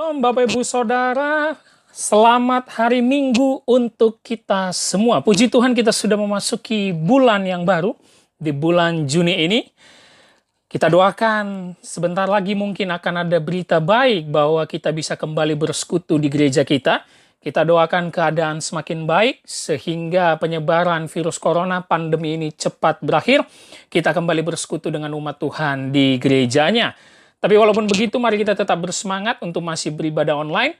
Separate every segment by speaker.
Speaker 1: Shalom Bapak Ibu Saudara, selamat hari Minggu untuk kita semua. Puji Tuhan kita sudah memasuki bulan yang baru, di bulan Juni ini. Kita doakan sebentar lagi mungkin akan ada berita baik bahwa kita bisa kembali bersekutu di gereja kita. Kita doakan keadaan semakin baik sehingga penyebaran virus corona pandemi ini cepat berakhir. Kita kembali bersekutu dengan umat Tuhan di gerejanya. Tapi walaupun begitu, mari kita tetap bersemangat untuk masih beribadah online.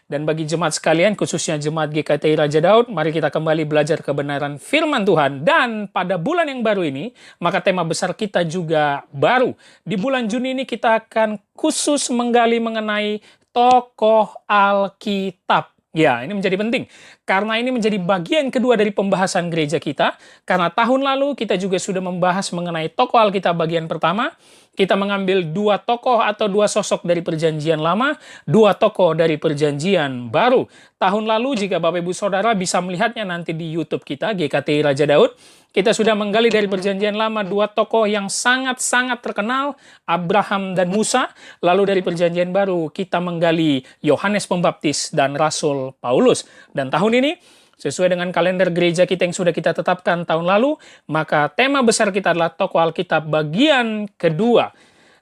Speaker 1: Dan bagi jemaat sekalian, khususnya jemaat GKTI Raja Daud, mari kita kembali belajar kebenaran firman Tuhan. Dan pada bulan yang baru ini, maka tema besar kita juga baru. Di bulan Juni ini kita akan khusus menggali mengenai tokoh Alkitab. Ya, ini menjadi penting. Karena ini menjadi bagian kedua dari pembahasan gereja kita. Karena tahun lalu kita juga sudah membahas mengenai tokoh Alkitab bagian pertama. Kita mengambil dua tokoh atau dua sosok dari perjanjian lama, dua tokoh dari perjanjian baru. Tahun lalu jika Bapak Ibu Saudara bisa melihatnya nanti di YouTube kita, GKTI Raja Daud, kita sudah menggali dari perjanjian lama dua tokoh yang sangat-sangat terkenal, Abraham dan Musa. Lalu dari perjanjian baru kita menggali Yohanes Pembaptis dan Rasul Paulus. Dan tahun ini, sesuai dengan kalender gereja kita yang sudah kita tetapkan tahun lalu, maka tema besar kita adalah tokoh Alkitab bagian kedua.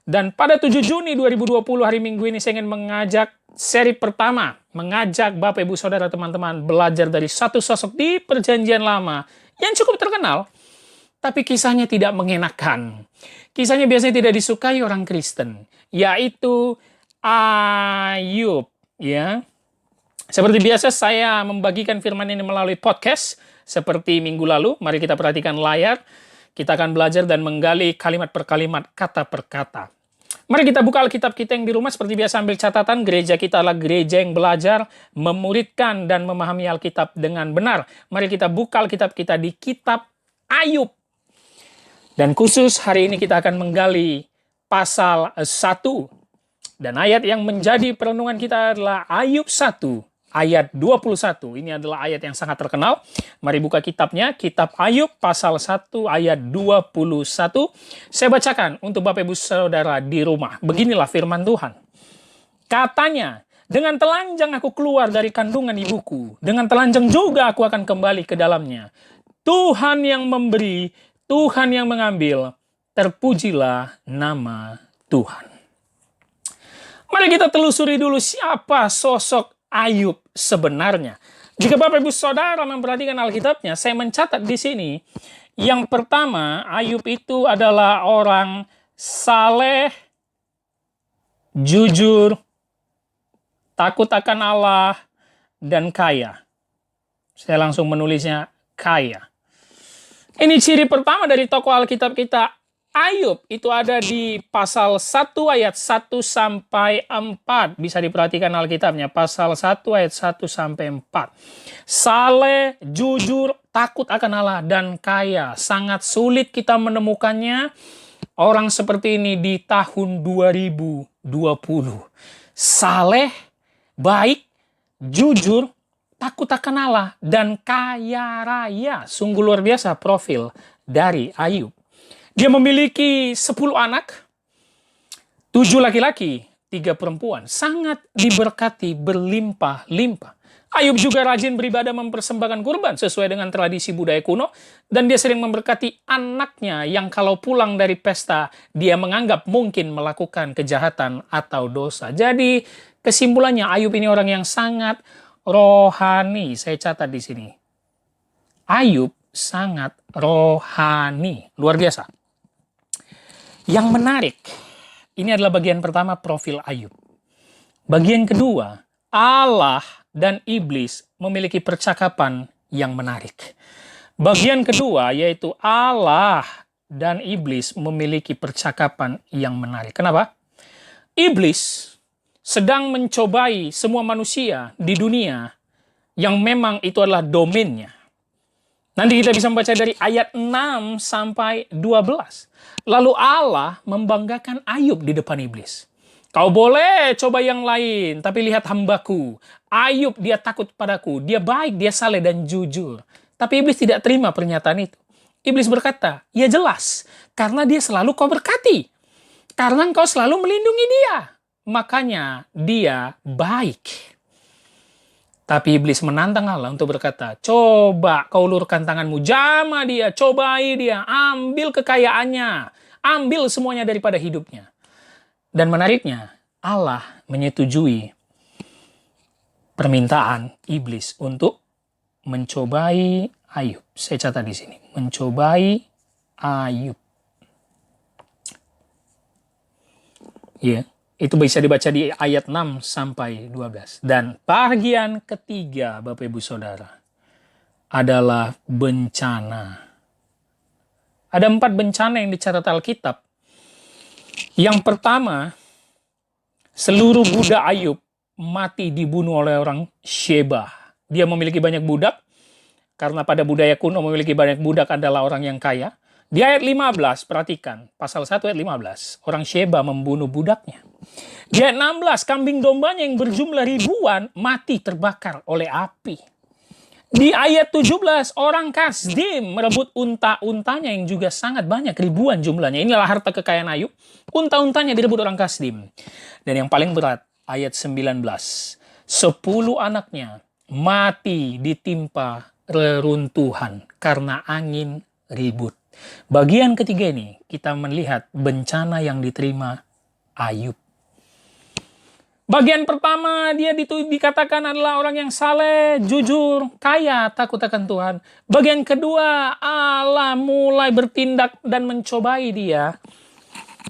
Speaker 1: Dan pada 7 Juni 2020 hari Minggu ini saya ingin mengajak seri pertama, mengajak Bapak Ibu Saudara teman-teman belajar dari satu sosok di perjanjian lama yang cukup terkenal, tapi kisahnya tidak mengenakan. Kisahnya biasanya tidak disukai orang Kristen, yaitu Ayub, ya. Seperti biasa saya membagikan firman ini melalui podcast seperti minggu lalu. Mari kita perhatikan layar. Kita akan belajar dan menggali kalimat per kalimat, kata per kata. Mari kita buka Alkitab kita yang di rumah. Seperti biasa ambil catatan, gereja kita adalah gereja yang belajar, memuridkan dan memahami Alkitab dengan benar. Mari kita buka Alkitab kita di kitab Ayub. Dan khusus hari ini kita akan menggali pasal 1. Dan ayat yang menjadi perenungan kita adalah Ayub 1. Ayat 21, ini adalah ayat yang sangat terkenal. Mari buka kitabnya, kitab Ayub pasal 1 ayat 21. Saya bacakan untuk Bapak Ibu Saudara di rumah. Beginilah firman Tuhan. Katanya, dengan telanjang aku keluar dari kandungan ibuku. Dengan telanjang juga aku akan kembali ke dalamnya. Tuhan yang memberi, Tuhan yang mengambil. Terpujilah nama Tuhan. Mari kita telusuri dulu siapa sosok Ayub sebenarnya. Jika Bapak Ibu Saudara memperhatikan Alkitabnya, saya mencatat di sini. Yang pertama, Ayub itu adalah orang saleh, jujur, takut akan Allah, dan kaya. Saya langsung menulisnya kaya. Ini ciri pertama dari tokoh Alkitab kita. Ayub itu ada di pasal 1 ayat 1 sampai 4. Bisa diperhatikan Alkitabnya, pasal 1 ayat 1 sampai 4. Saleh, jujur, takut akan Allah, dan kaya. Sangat sulit kita menemukannya orang seperti ini di tahun 2020. Saleh, baik, jujur, takut akan Allah, dan kaya raya. Sungguh luar biasa profil dari Ayub. Dia memiliki 10 anak, 7 laki-laki, 3 perempuan. Sangat diberkati, berlimpah-limpah. Ayub juga rajin beribadah mempersembahkan kurban sesuai dengan tradisi budaya kuno. Dan dia sering memberkati anaknya yang kalau pulang dari pesta, dia menganggap mungkin melakukan kejahatan atau dosa. Jadi kesimpulannya Ayub ini orang yang sangat rohani. Saya catat di sini. Ayub sangat rohani. Luar biasa. Yang menarik, ini adalah bagian pertama profil Ayub. Bagian kedua, Allah dan iblis memiliki percakapan yang menarik. Bagian kedua, yaitu Allah dan iblis memiliki percakapan yang menarik. Kenapa? Iblis sedang mencobai semua manusia di dunia yang memang itu adalah domainnya. Nanti kita bisa membaca dari ayat 6 sampai 12. Lalu Allah membanggakan Ayub di depan iblis. Kau boleh coba yang lain, tapi lihat hambaku. Ayub dia takut padaku, dia baik, dia saleh dan jujur. Tapi iblis tidak terima pernyataan itu. Iblis berkata, ya jelas, karena dia selalu kau berkati. Karena engkau selalu melindungi dia. makanya dia baik. Tapi iblis menantang Allah untuk berkata, coba kau ulurkan tanganmu, jamah dia, cobai dia, ambil kekayaannya, ambil semuanya daripada hidupnya. Dan menariknya, Allah menyetujui permintaan iblis untuk mencobai Ayub. Saya catat di sini, mencobai Ayub. Ya. Itu bisa dibaca di ayat 6 sampai 12. Dan bagian ketiga, Bapak Ibu Saudara, adalah bencana. Ada 4 bencana yang dicatat Alkitab. Yang pertama, seluruh budak Ayub mati dibunuh oleh orang Sheba. Dia memiliki banyak budak, karena pada budaya kuno memiliki banyak budak adalah orang yang kaya. Di ayat 15, perhatikan, pasal 1 ayat 15, orang Sheba membunuh budaknya. Di ayat 16, kambing dombanya yang berjumlah ribuan mati terbakar oleh api. Di ayat 17, orang Kasdim merebut unta-untanya yang juga sangat banyak, ribuan jumlahnya. Inilah harta kekayaan Ayub. Unta-untanya direbut orang Kasdim. Dan yang paling berat, ayat 19, 10 anaknya mati ditimpa reruntuhan karena angin ribut. Bagian ketiga ini kita melihat bencana yang diterima Ayub. Bagian pertama dia dikatakan adalah orang yang saleh, jujur, kaya, takut akan Tuhan. Bagian kedua Allah mulai bertindak dan mencobai dia.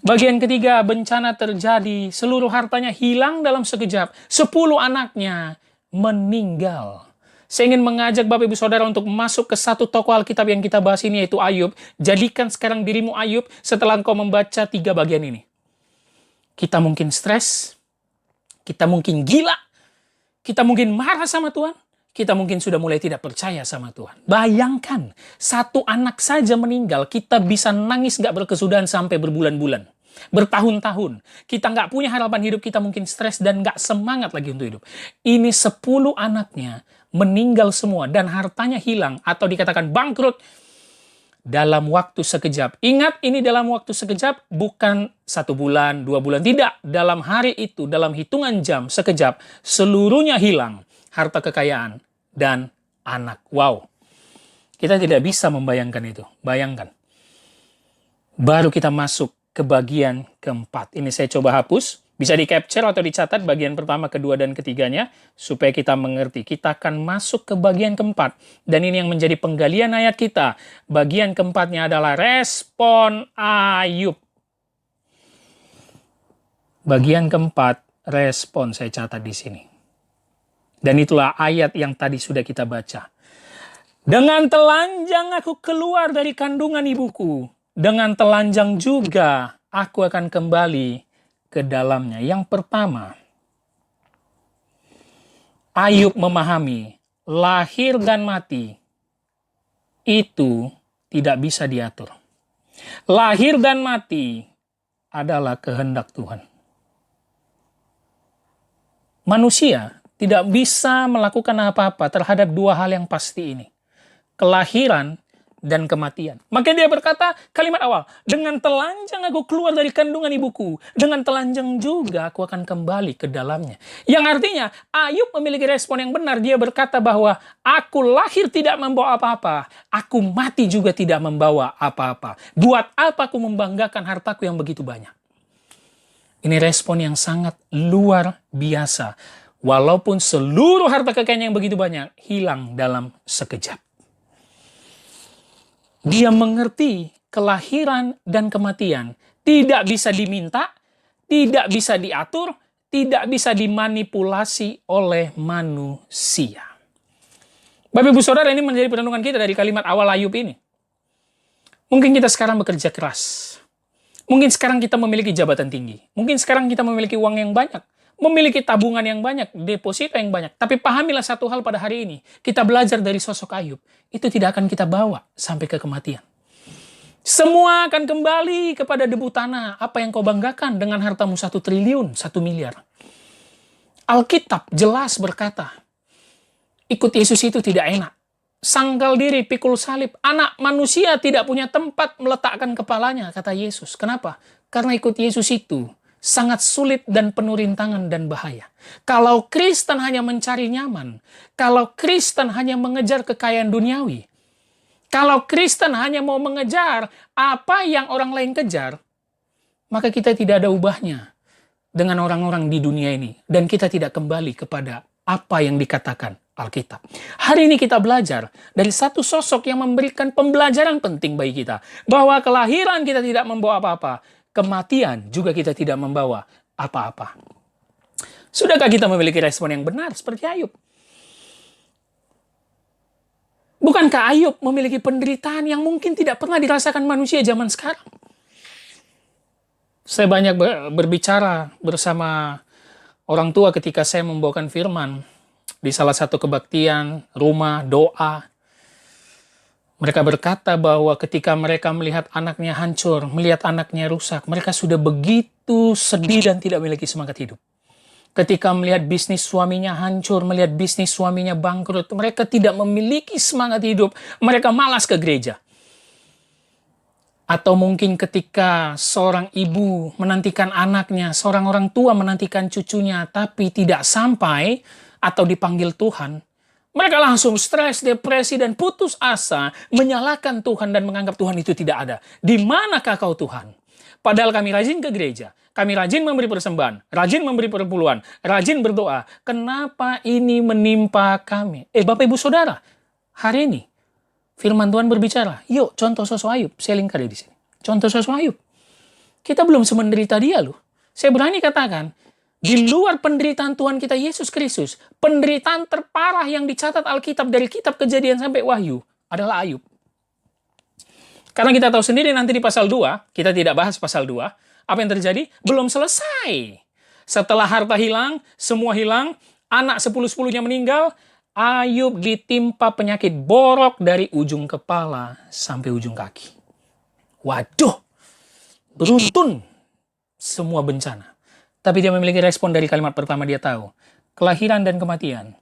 Speaker 1: Bagian ketiga bencana terjadi, seluruh hartanya hilang dalam sekejap. 10 anaknya meninggal. Saya ingin mengajak Bapak Ibu Saudara untuk masuk ke satu tokoh Alkitab yang kita bahas ini, yaitu Ayub. Jadikan sekarang dirimu Ayub setelah engkau membaca 3 bagian ini. Kita mungkin stres, kita mungkin gila, kita mungkin marah sama Tuhan, kita mungkin sudah mulai tidak percaya sama Tuhan. Bayangkan, 1 anak saja meninggal, kita bisa nangis gak berkesudahan sampai berbulan-bulan, bertahun-tahun. Kita nggak punya harapan hidup, kita mungkin stres dan nggak semangat lagi untuk hidup. Ini 10 anaknya meninggal semua dan hartanya hilang atau dikatakan bangkrut dalam waktu sekejap. Ingat, ini dalam waktu sekejap, bukan 1 bulan, 2 bulan, tidak. Dalam hari itu, dalam hitungan jam sekejap, seluruhnya hilang, harta kekayaan dan anak. Wow, kita tidak bisa membayangkan itu. Bayangkan, baru kita masuk ke bagian keempat. Ini saya coba hapus. Bisa di-capture atau dicatat bagian pertama, kedua, dan ketiganya, supaya kita mengerti. Kita akan masuk ke bagian keempat. Dan ini yang menjadi penggalian ayat kita. Bagian keempatnya adalah respon Ayub. Bagian keempat, respon, saya catat di sini. Dan itulah ayat yang tadi sudah kita baca. Dengan telanjang aku keluar dari kandungan ibuku. Dengan telanjang juga aku akan kembali ke dalamnya. Yang pertama, Ayub memahami lahir dan mati itu tidak bisa diatur. Lahir dan mati adalah kehendak Tuhan. Manusia tidak bisa melakukan apa-apa terhadap 2 hal yang pasti ini. Kelahiran dan kematian. Maka dia berkata kalimat awal, dengan telanjang aku keluar dari kandungan ibuku, dengan telanjang juga aku akan kembali ke dalamnya. Yang artinya Ayub memiliki respon yang benar. Dia berkata bahwa aku lahir tidak membawa apa-apa, aku mati juga tidak membawa apa-apa. Buat apa aku membanggakan hartaku yang begitu banyak? Ini respon yang sangat luar biasa. Walaupun seluruh harta kekayaan yang begitu banyak hilang dalam sekejap. Dia mengerti kelahiran dan kematian tidak bisa diminta, tidak bisa diatur, tidak bisa dimanipulasi oleh manusia. Bapak Ibu Saudara, ini menjadi perenungan kita dari kalimat awal Ayub ini. Mungkin kita sekarang bekerja keras. Mungkin sekarang kita memiliki jabatan tinggi. Mungkin sekarang kita memiliki uang yang banyak. Memiliki tabungan yang banyak, deposito yang banyak. Tapi pahamilah satu hal pada hari ini. Kita belajar dari sosok Ayub. Itu tidak akan kita bawa sampai ke kematian. Semua akan kembali kepada debu tanah. Apa yang kau banggakan dengan hartamu 1 triliun, 1 miliar. Alkitab jelas berkata, ikut Yesus itu tidak enak. Sangkal diri, pikul salib. Anak manusia tidak punya tempat meletakkan kepalanya, kata Yesus. Kenapa? Karena ikut Yesus itu sangat sulit dan penuh rintangan dan bahaya. Kalau Kristen hanya mencari nyaman, kalau Kristen hanya mengejar kekayaan duniawi, kalau Kristen hanya mau mengejar apa yang orang lain kejar, maka kita tidak ada ubahnya dengan orang-orang di dunia ini. Dan kita tidak kembali kepada apa yang dikatakan Alkitab. Hari ini kita belajar dari satu sosok yang memberikan pembelajaran penting bagi kita. Bahwa kelahiran kita tidak membawa apa-apa. Kematian juga kita tidak membawa apa-apa. Sudahkah kita memiliki respon yang benar seperti Ayub? Bukankah Ayub memiliki penderitaan yang mungkin tidak pernah dirasakan manusia zaman sekarang? Saya banyak berbicara bersama orang tua ketika saya membawakan firman di salah satu kebaktian, rumah, doa. Mereka berkata bahwa ketika mereka melihat anaknya hancur, melihat anaknya rusak, mereka sudah begitu sedih dan tidak memiliki semangat hidup. Ketika melihat bisnis suaminya hancur, melihat bisnis suaminya bangkrut, mereka tidak memiliki semangat hidup. Mereka malas ke gereja. Atau mungkin ketika seorang ibu menantikan anaknya, seorang orang tua menantikan cucunya, tapi tidak sampai atau dipanggil Tuhan, mereka langsung stres, depresi, dan putus asa, menyalahkan Tuhan dan menganggap Tuhan itu tidak ada. Di manakah kau Tuhan? Padahal kami rajin ke gereja, kami rajin memberi persembahan, rajin memberi perpuluhan, rajin berdoa. Kenapa ini menimpa kami? Bapak Ibu Saudara, hari ini firman Tuhan berbicara. Yuk, contoh sosok Ayub. Saya lingkar di sini. Contoh sosok Ayub. Kita belum semenderita dia loh. Saya berani katakan, di luar penderitaan Tuhan kita Yesus Kristus, penderitaan terparah yang dicatat Alkitab dari kitab Kejadian sampai Wahyu adalah Ayub. Karena kita tahu sendiri nanti di pasal 2, kita tidak bahas pasal 2, apa yang terjadi? Belum selesai. Setelah harta hilang, semua hilang, anak 10-10-nya meninggal, Ayub ditimpa penyakit borok dari ujung kepala sampai ujung kaki. Waduh, beruntun semua bencana. Tapi dia memiliki respon dari kalimat pertama. Dia tahu, kelahiran dan kematian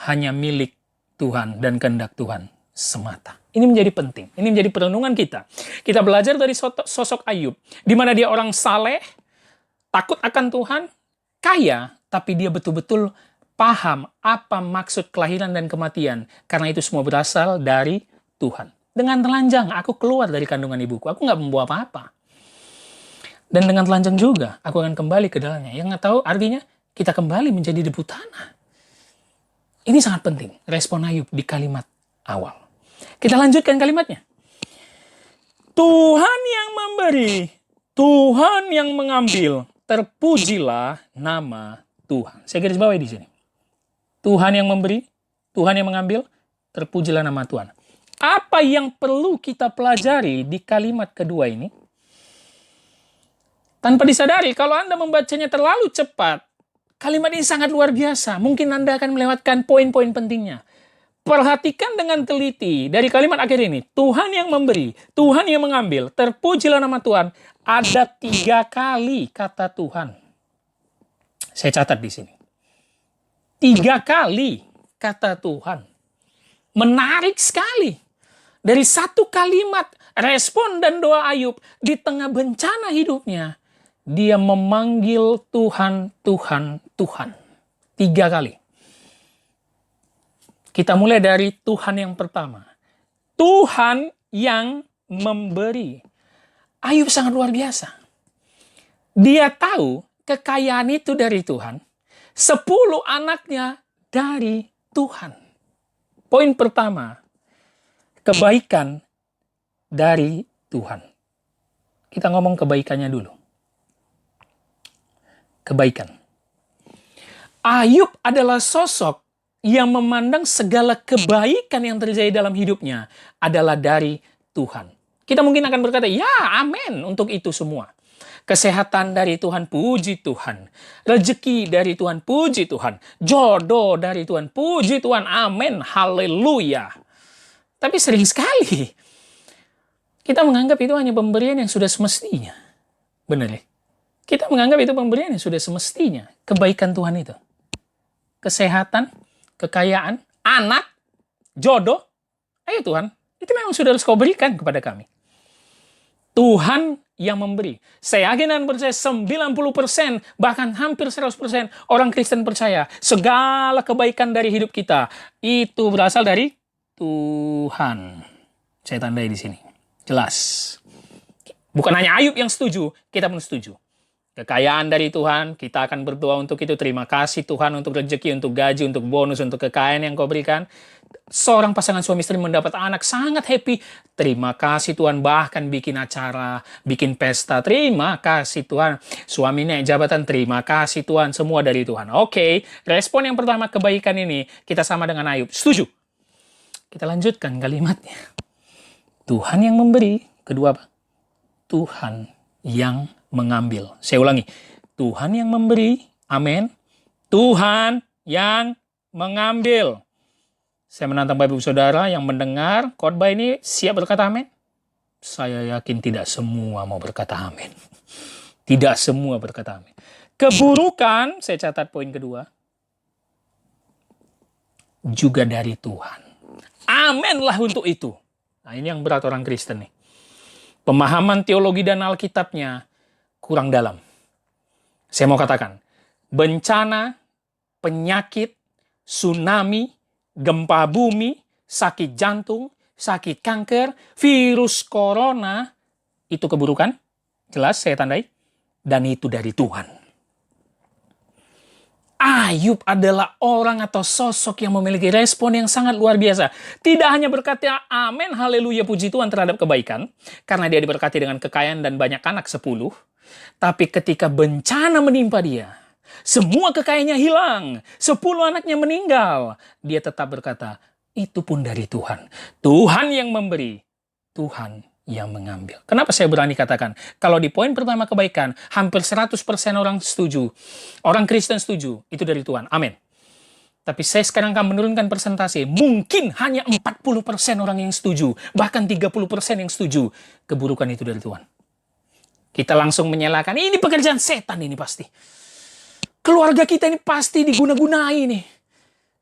Speaker 1: hanya milik Tuhan dan kehendak Tuhan semata. Ini menjadi penting. Ini menjadi perenungan kita. Kita belajar dari sosok Ayub, di mana dia orang saleh, takut akan Tuhan, kaya, tapi dia betul-betul paham apa maksud kelahiran dan kematian. Karena itu semua berasal dari Tuhan. Dengan telanjang, aku keluar dari kandungan ibuku. Aku nggak membawa apa-apa. Dan dengan telanjang juga, aku akan kembali ke dalamnya. Yang nggak tahu artinya, kita kembali menjadi debu tanah. Ini sangat penting, respon Ayub di kalimat awal. Kita lanjutkan kalimatnya. Tuhan yang memberi, Tuhan yang mengambil, terpujilah nama Tuhan. Saya garis bawahi di sini. Tuhan yang memberi, Tuhan yang mengambil, terpujilah nama Tuhan. Apa yang perlu kita pelajari di kalimat kedua ini? Tanpa disadari, kalau Anda membacanya terlalu cepat, kalimat ini sangat luar biasa. Mungkin Anda akan melewatkan poin-poin pentingnya. Perhatikan dengan teliti dari kalimat akhir ini. Tuhan yang memberi, Tuhan yang mengambil, terpujilah nama Tuhan. Ada 3 kali kata Tuhan. Saya catat di sini. 3 kali kata Tuhan. Menarik sekali. Dari satu kalimat respon dan doa Ayub di tengah bencana hidupnya, dia memanggil Tuhan, Tuhan, Tuhan. 3 kali. Kita mulai dari Tuhan yang pertama. Tuhan yang memberi. Ayub sangat luar biasa. Dia tahu kekayaan itu dari Tuhan. 10 anaknya dari Tuhan. Poin pertama, kebaikan dari Tuhan. Kita ngomong kebaikannya dulu. Kebaikan. Ayub adalah sosok yang memandang segala kebaikan yang terjadi dalam hidupnya adalah dari Tuhan. Kita mungkin akan berkata, ya amin untuk itu semua. Kesehatan dari Tuhan, puji Tuhan. Rezeki dari Tuhan, puji Tuhan. Jodoh dari Tuhan, puji Tuhan, amin, haleluya. Tapi sering sekali kita menganggap itu hanya pemberian yang sudah semestinya. Benar ya? Kita menganggap itu pemberian yang sudah semestinya. Kebaikan Tuhan itu. Kesehatan, kekayaan, anak, jodoh. Ayo Tuhan, itu memang sudah harus kau berikan kepada kami. Tuhan yang memberi. Saya yakin dan percaya 90%, bahkan hampir 100% orang Kristen percaya segala kebaikan dari hidup kita itu berasal dari Tuhan. Saya tandai di sini. Jelas. Bukan hanya Ayub yang setuju, kita pun setuju. Kekayaan dari Tuhan, kita akan berdoa untuk itu. Terima kasih Tuhan untuk rezeki, untuk gaji, untuk bonus, untuk kekayaan yang kau berikan. Seorang pasangan suami istri mendapat anak, sangat happy. Terima kasih Tuhan, bahkan bikin acara, bikin pesta. Terima kasih Tuhan. Suami naik jabatan, terima kasih Tuhan. Semua dari Tuhan. Oke, respon yang pertama, kebaikan ini, kita sama dengan Ayub. Setuju. Kita lanjutkan kalimatnya. Tuhan yang memberi. Kedua apa? Tuhan yang mengambil. Saya ulangi. Tuhan yang memberi. Amin. Tuhan yang mengambil. Saya menantang Bapak Ibu Saudara yang mendengar khotbah ini siap berkata amin. Saya yakin tidak semua mau berkata amin. Tidak semua berkata amin. Keburukan, saya catat poin kedua, juga dari Tuhan. Aminlah untuk itu. Nah, ini yang berat orang Kristen nih. Pemahaman teologi dan Alkitabnya kurang dalam. Saya mau katakan, bencana, penyakit, tsunami, gempa bumi, sakit jantung, sakit kanker, virus corona, itu keburukan. Jelas saya tandai. Dan itu dari Tuhan. Ayub adalah orang atau sosok yang memiliki respon yang sangat luar biasa. Tidak hanya berkata amin, haleluya, puji Tuhan terhadap kebaikan. Karena dia diberkati dengan kekayaan dan banyak anak 10. Tapi ketika bencana menimpa dia, semua kekayaannya hilang, 10 anaknya meninggal, dia tetap berkata, itu pun dari Tuhan. Tuhan yang memberi, Tuhan yang mengambil. Kenapa saya berani katakan? Kalau di poin pertama kebaikan, hampir 100% orang setuju. Orang Kristen setuju, itu dari Tuhan. Amin. Tapi saya sekarang akan menurunkan persentase. Mungkin hanya 40% orang yang setuju. Bahkan 30% yang setuju. Keburukan itu dari Tuhan. Kita langsung menyalahkan, ini pekerjaan setan ini pasti. Keluarga kita ini pasti diguna-gunai nih.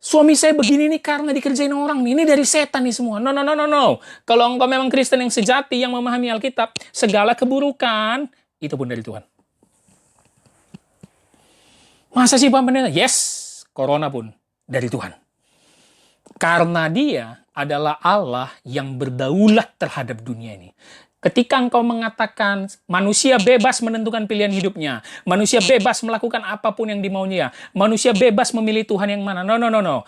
Speaker 1: Suami saya begini nih karena dikerjain orang nih. Ini dari setan nih semua. No. Kalau engkau memang Kristen yang sejati, yang memahami Alkitab, segala keburukan, itu pun dari Tuhan. Masa sih Pak Pendeta? Yes, corona pun dari Tuhan. Karena dia adalah Allah yang berdaulat terhadap dunia ini. Ketika engkau mengatakan manusia bebas menentukan pilihan hidupnya, manusia bebas melakukan apapun yang dimaunya, manusia bebas memilih Tuhan yang mana. No.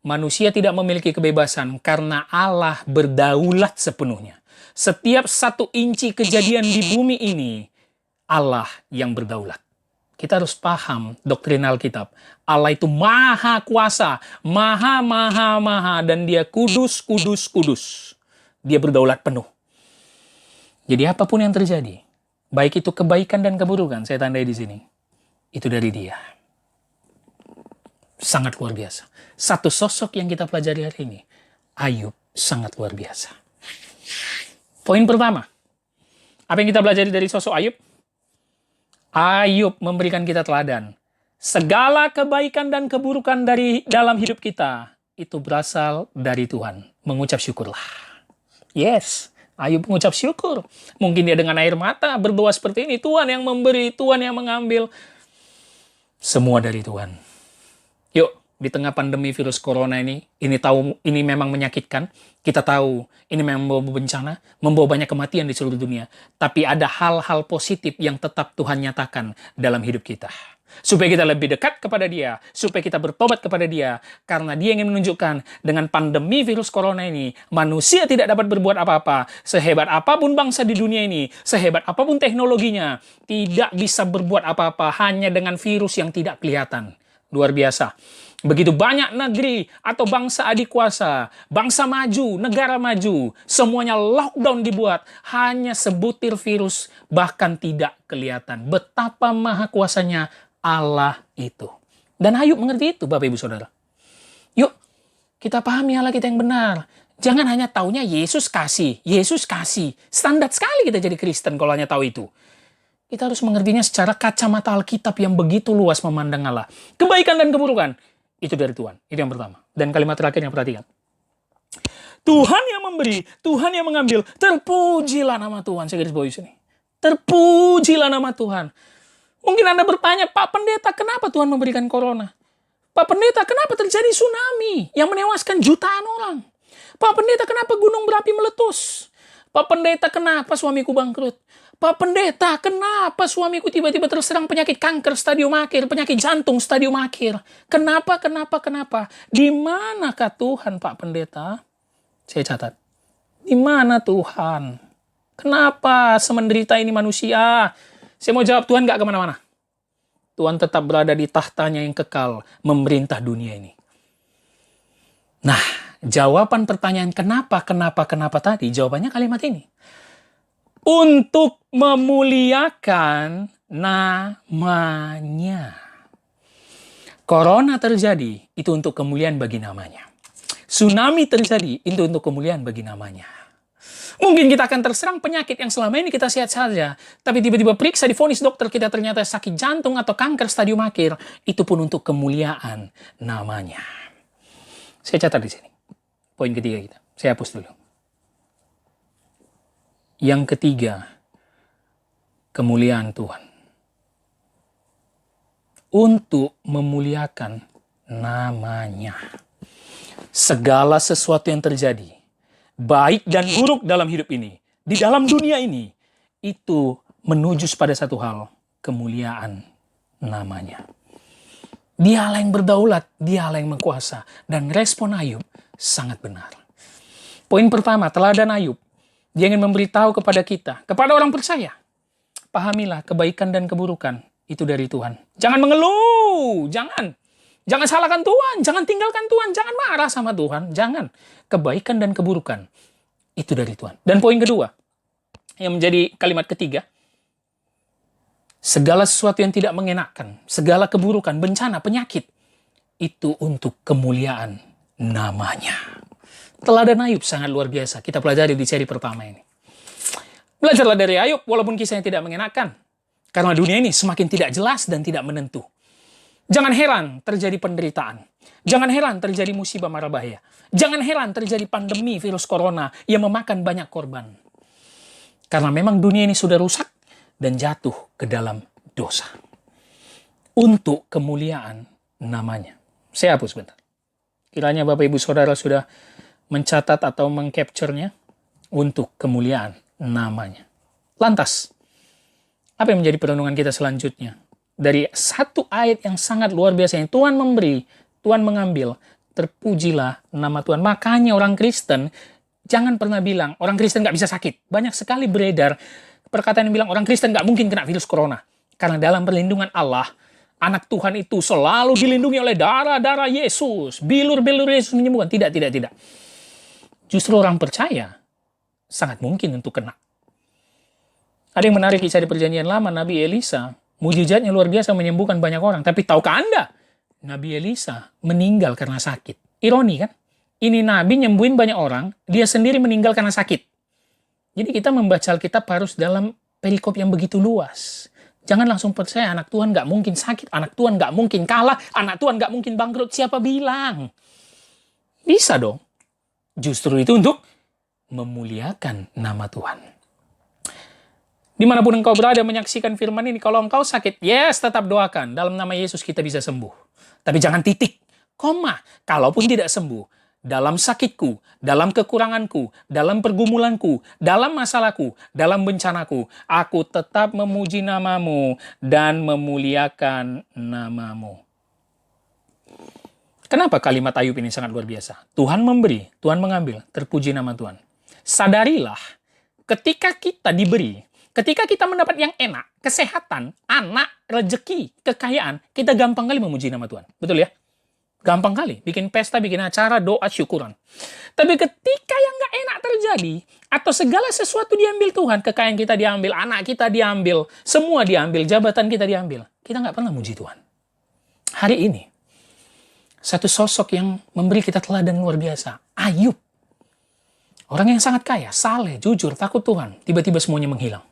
Speaker 1: Manusia tidak memiliki kebebasan karena Allah berdaulat sepenuhnya. Setiap 1 inci kejadian di bumi ini, Allah yang berdaulat. Kita harus paham doktrin Alkitab. Allah itu maha kuasa, maha, dan dia kudus. Dia berdaulat penuh. Jadi apapun yang terjadi, baik itu kebaikan dan keburukan, saya tandai di sini, itu dari dia. Sangat luar biasa. Satu sosok yang kita pelajari hari ini, Ayub, sangat luar biasa. Poin pertama, apa yang kita pelajari dari sosok Ayub? Ayub memberikan kita teladan. Segala kebaikan dan keburukan dari dalam hidup kita, itu berasal dari Tuhan. Mengucap syukurlah. Yes. Ayub mengucap syukur. Mungkin dia dengan air mata berdoa seperti ini. Tuhan yang memberi, Tuhan yang mengambil. Semua dari Tuhan. Yuk, di tengah pandemi virus corona ini memang menyakitkan. Kita tahu ini memang membawa bencana, membawa banyak kematian di seluruh dunia. Tapi ada hal-hal positif yang tetap Tuhan nyatakan dalam hidup kita. Supaya kita lebih dekat kepada dia, supaya kita bertobat kepada dia, karena dia ingin menunjukkan dengan pandemi virus corona ini, manusia tidak dapat berbuat apa-apa, sehebat apapun bangsa di dunia ini, sehebat apapun teknologinya, tidak bisa berbuat apa-apa hanya dengan virus yang tidak kelihatan. Luar biasa. Begitu banyak negeri atau bangsa adik kuasa, bangsa maju, negara maju, semuanya lockdown dibuat, hanya sebutir virus, bahkan tidak kelihatan. Betapa maha kuasanya Allah itu. Dan Ayub mengerti itu, Bapak Ibu Saudara. Yuk, kita pahami Allah kita yang benar. Jangan hanya taunya Yesus kasih. Standar sekali kita jadi Kristen kalau hanya tahu itu. Kita harus mengertinya secara kacamata Alkitab yang begitu luas memandang Allah. Kebaikan dan keburukan, itu dari Tuhan. Itu yang pertama. Dan kalimat terakhir yang perhatikan. Tuhan yang memberi, Tuhan yang mengambil. Terpujilah nama Tuhan. Saya garis bawahi sini. Terpujilah nama Tuhan. Mungkin Anda bertanya, Pak Pendeta, kenapa Tuhan memberikan corona? Pak Pendeta, kenapa terjadi tsunami yang menewaskan jutaan orang? Pak Pendeta, kenapa gunung berapi meletus? Pak Pendeta, kenapa suamiku bangkrut? Pak Pendeta, kenapa suamiku tiba-tiba terserang penyakit kanker stadium akhir, penyakit jantung stadium akhir? Kenapa? Di manakah Tuhan, Pak Pendeta? Saya catat. Di mana Tuhan? Kenapa semenderita ini manusia? Saya mau jawab, Tuhan nggak kemana-mana. Tuhan tetap berada di tahtanya yang kekal, memerintah dunia ini. Nah, jawaban pertanyaan kenapa tadi, jawabannya kalimat ini. Untuk memuliakan namanya. Corona terjadi, itu untuk kemuliaan bagi namanya. Tsunami terjadi, itu untuk kemuliaan bagi namanya. Mungkin kita akan terserang penyakit yang selama ini kita sehat saja, tapi tiba-tiba periksa divonis dokter kita ternyata sakit jantung atau kanker stadium akhir, itu pun untuk kemuliaan namanya. Saya catat di sini. Poin ketiga kita. Saya hapus dulu. Yang ketiga, kemuliaan Tuhan. Untuk memuliakan namanya. Segala sesuatu yang terjadi, baik dan buruk dalam hidup ini, di dalam dunia ini, itu menuju pada satu hal, kemuliaan namanya. Dialah yang berdaulat, dialah yang mengkuasa, dan respon Ayub sangat benar. Poin pertama, teladan Ayub. Dia ingin memberitahu kepada kita, kepada orang percaya, pahamilah kebaikan dan keburukan itu dari Tuhan. Jangan mengeluh, jangan salahkan Tuhan, jangan tinggalkan Tuhan, jangan marah sama Tuhan, jangan. Kebaikan dan keburukan, itu dari Tuhan. Dan poin kedua, yang menjadi kalimat ketiga, segala sesuatu yang tidak mengenakan, segala keburukan, bencana, penyakit, itu untuk kemuliaan namanya. Teladan Ayub sangat luar biasa, kita pelajari di seri pertama ini. Belajarlah dari Ayub, walaupun kisahnya tidak mengenakan, karena dunia ini semakin tidak jelas dan tidak menentu. Jangan heran terjadi penderitaan. Jangan heran terjadi musibah mara bahaya. Jangan heran terjadi pandemi virus corona yang memakan banyak korban. Karena memang dunia ini sudah rusak dan jatuh ke dalam dosa. Untuk kemuliaan namanya. Saya hapus bentar. Kiranya Bapak Ibu Saudara sudah mencatat atau mengcapture-nya untuk kemuliaan namanya. Lantas, apa yang menjadi perenungan kita selanjutnya? Dari satu ayat yang sangat luar biasa, yang Tuhan memberi, Tuhan mengambil, terpujilah nama Tuhan. Makanya orang Kristen, jangan pernah bilang, orang Kristen nggak bisa sakit. Banyak sekali beredar perkataan yang bilang, orang Kristen nggak mungkin kena virus corona. Karena dalam perlindungan Allah, anak Tuhan itu selalu dilindungi oleh darah-darah Yesus. Bilur-bilur Yesus menyembuhkan. Tidak. Justru orang percaya, sangat mungkin untuk kena. Ada yang menarik kisah di Perjanjian Lama, Nabi Elisa, mujizatnya luar biasa menyembuhkan banyak orang. Tapi tahukah Anda, Nabi Elisa meninggal karena sakit. Ironi kan? Ini Nabi nyembuhin banyak orang, dia sendiri meninggal karena sakit. Jadi kita membaca Alkitab harus dalam perikop yang begitu luas. Jangan langsung percaya anak Tuhan nggak mungkin sakit, anak Tuhan nggak mungkin kalah, anak Tuhan nggak mungkin bangkrut. Siapa bilang? Bisa dong. Justru itu untuk memuliakan nama Tuhan. Dimanapun engkau berada menyaksikan firman ini, kalau engkau sakit, yes, tetap doakan. Dalam nama Yesus kita bisa sembuh. Tapi jangan titik, koma. Kalaupun tidak sembuh, dalam sakitku, dalam kekuranganku, dalam pergumulanku, dalam masalahku, dalam bencanaku, aku tetap memuji namamu dan memuliakan namamu. Kenapa kalimat Ayub ini sangat luar biasa? Tuhan memberi, Tuhan mengambil, terpuji nama Tuhan. Sadarilah, ketika kita diberi, ketika kita mendapat yang enak, kesehatan, anak, rezeki, kekayaan, kita gampang kali memuji nama Tuhan. Betul ya? Gampang kali. Bikin pesta, bikin acara, doa, syukuran. Tapi ketika yang gak enak terjadi, atau segala sesuatu diambil Tuhan, kekayaan kita diambil, anak kita diambil, semua diambil, jabatan kita diambil, kita gak pernah muji Tuhan. Hari ini, satu sosok yang memberi kita teladan luar biasa, Ayub. Orang yang sangat kaya, saleh, jujur, takut Tuhan, tiba-tiba semuanya menghilang.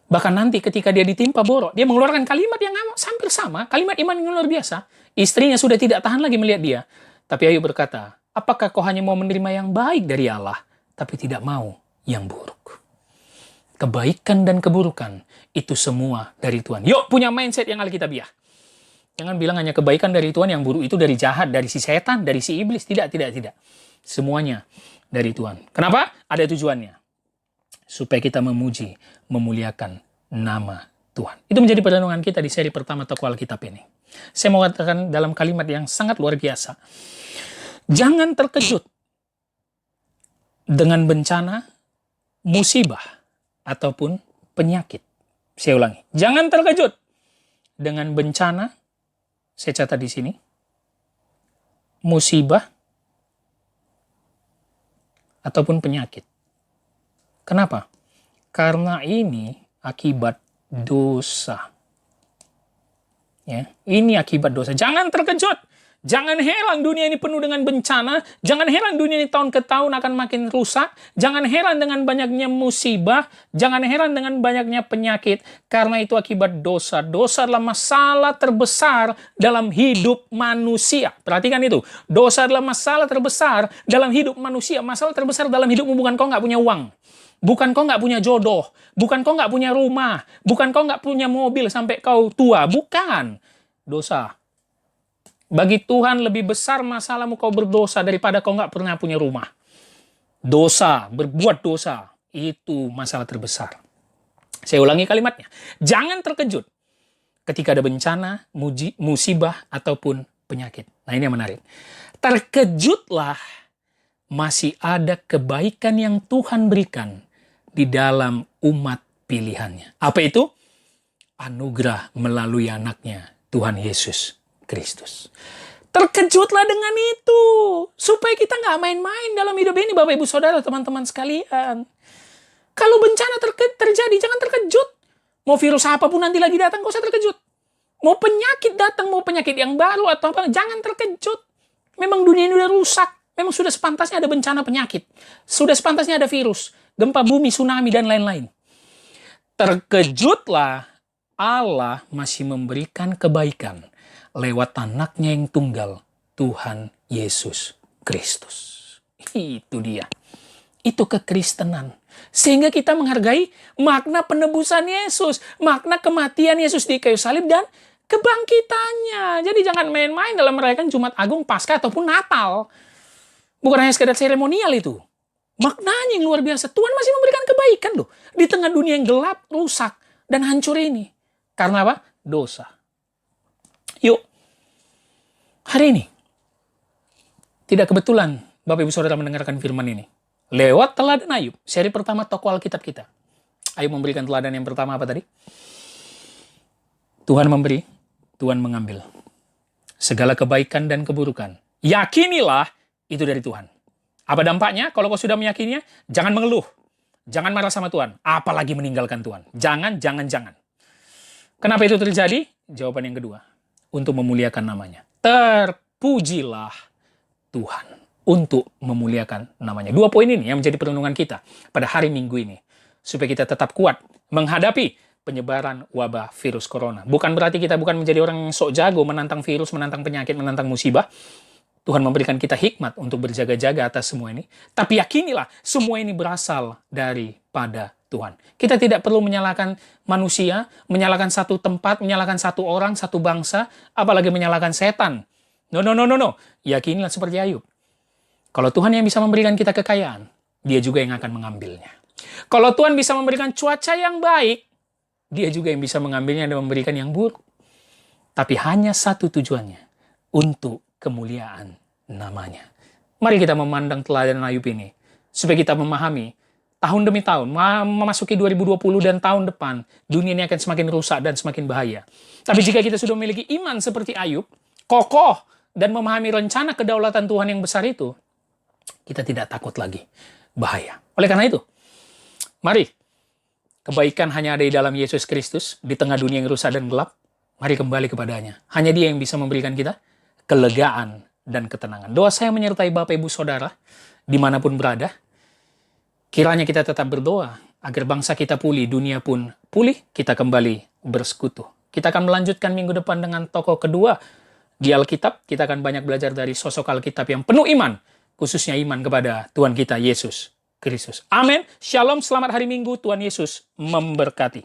Speaker 1: Bahkan nanti ketika dia ditimpa borok, dia mengeluarkan kalimat yang hampir sama, kalimat iman yang luar biasa. Istrinya sudah tidak tahan lagi melihat dia. Tapi Ayub berkata, Apakah kau hanya mau menerima yang baik dari Allah, tapi tidak mau yang buruk? Kebaikan dan keburukan, itu semua dari Tuhan. Yuk, punya mindset yang alkitabiah. Jangan bilang hanya kebaikan dari Tuhan, yang buruk itu dari jahat, dari si setan, dari si iblis. Tidak, tidak, tidak. Semuanya dari Tuhan. Kenapa? Ada tujuannya. Supaya kita memuji, memuliakan nama Tuhan. Itu menjadi perenungan kita di seri pertama Tokoh Alkitab ini. Saya mau katakan dalam kalimat yang sangat luar biasa. Jangan terkejut dengan bencana, musibah, ataupun penyakit. Saya ulangi. Jangan terkejut dengan bencana, saya catat di sini, musibah, ataupun penyakit. Kenapa? Karena ini akibat dosa. Ya, ini akibat dosa. Jangan terkejut. Jangan heran dunia ini penuh dengan bencana. Jangan heran dunia ini tahun ke tahun akan makin rusak. Jangan heran dengan banyaknya musibah. Jangan heran dengan banyaknya penyakit. Karena itu akibat dosa. Dosa adalah masalah terbesar dalam hidup manusia. Perhatikan itu. Dosa adalah masalah terbesar dalam hidup manusia. Masalah terbesar dalam hidupmu bukan kau nggak punya uang. Bukan kau nggak punya jodoh. Bukan kau nggak punya rumah. Bukan kau nggak punya mobil sampai kau tua. Bukan. Dosa. Bagi Tuhan lebih besar masalahmu kau berdosa daripada kau nggak pernah punya rumah. Dosa, berbuat dosa, itu masalah terbesar. Saya ulangi kalimatnya. Jangan terkejut ketika ada bencana, musibah, ataupun penyakit. Nah, ini yang menarik. Terkejutlah masih ada kebaikan yang Tuhan berikan di dalam umat pilihannya. Apa itu? Anugerah melalui anaknya, Tuhan Yesus Kristus. Terkejutlah dengan itu. Supaya kita nggak main-main dalam hidup ini, Bapak, Ibu, Saudara, teman-teman sekalian. Kalau bencana terjadi, jangan terkejut. Mau virus apapun nanti lagi datang, gak usah terkejut. Mau penyakit datang, mau penyakit yang baru atau apa, jangan terkejut. Memang dunia ini udah rusak. Memang sudah sepantasnya ada bencana penyakit. Sudah sepantasnya ada virus, gempa bumi, tsunami, dan lain-lain. Terkejutlah, Allah masih memberikan kebaikan lewat anaknya yang tunggal, Tuhan Yesus Kristus. Itu dia. Itu kekristenan. Sehingga kita menghargai makna penebusan Yesus, makna kematian Yesus di kayu salib, dan kebangkitannya. Jadi jangan main-main dalam merayakan Jumat Agung, Paskah, ataupun Natal. Bukan hanya sekedar seremonial itu. Maknanya yang luar biasa. Tuhan masih memberikan kebaikan loh. Di tengah dunia yang gelap, rusak, dan hancur ini. Karena apa? Dosa. Yuk, hari ini, tidak kebetulan Bapak Ibu Saudara mendengarkan firman ini. Lewat teladan Ayub, seri pertama Tokoh Alkitab kita. Ayub memberikan teladan yang pertama apa tadi? Tuhan memberi, Tuhan mengambil. Segala kebaikan dan keburukan, yakinilah itu dari Tuhan. Apa dampaknya? Kalau kau sudah meyakininya, jangan mengeluh. Jangan marah sama Tuhan. Apalagi meninggalkan Tuhan. Jangan, jangan, jangan. Kenapa itu terjadi? Jawaban yang kedua. Untuk memuliakan namanya. Terpujilah Tuhan untuk memuliakan namanya. Dua poin ini yang menjadi perenungan kita pada hari Minggu ini. Supaya kita tetap kuat menghadapi penyebaran wabah virus corona. Bukan berarti kita bukan menjadi orang yang sok jago menantang virus, menantang penyakit, menantang musibah. Tuhan memberikan kita hikmat untuk berjaga-jaga atas semua ini. Tapi yakinilah semua ini berasal daripada Tuhan. Kita tidak perlu menyalahkan manusia, menyalahkan satu tempat, menyalahkan satu orang, satu bangsa, apalagi menyalahkan setan. No. Yakinilah seperti Ayub. Kalau Tuhan yang bisa memberikan kita kekayaan, Dia juga yang akan mengambilnya. Kalau Tuhan bisa memberikan cuaca yang baik, Dia juga yang bisa mengambilnya dan memberikan yang buruk. Tapi hanya satu tujuannya, untuk kemuliaan namanya. Mari kita memandang teladan Ayub ini, supaya kita memahami tahun demi tahun, memasuki 2020 dan tahun depan, dunia ini akan semakin rusak dan semakin bahaya. Tapi jika kita sudah memiliki iman seperti Ayub, kokoh, dan memahami rencana kedaulatan Tuhan yang besar itu, kita tidak takut lagi bahaya. Oleh karena itu, mari, kebaikan hanya ada di dalam Yesus Kristus, di tengah dunia yang rusak dan gelap, mari kembali kepadanya. Hanya Dia yang bisa memberikan kita kelegaan dan ketenangan. Doa saya menyertai Bapak Ibu Saudara, dimanapun berada. Kiranya kita tetap berdoa agar bangsa kita pulih, dunia pun pulih, kita kembali bersekutu. Kita akan melanjutkan minggu depan dengan tokoh kedua di Alkitab. Kita akan banyak belajar dari sosok Alkitab yang penuh iman, khususnya iman kepada Tuhan kita Yesus Kristus. Amin. Shalom, selamat hari Minggu. Tuhan Yesus memberkati.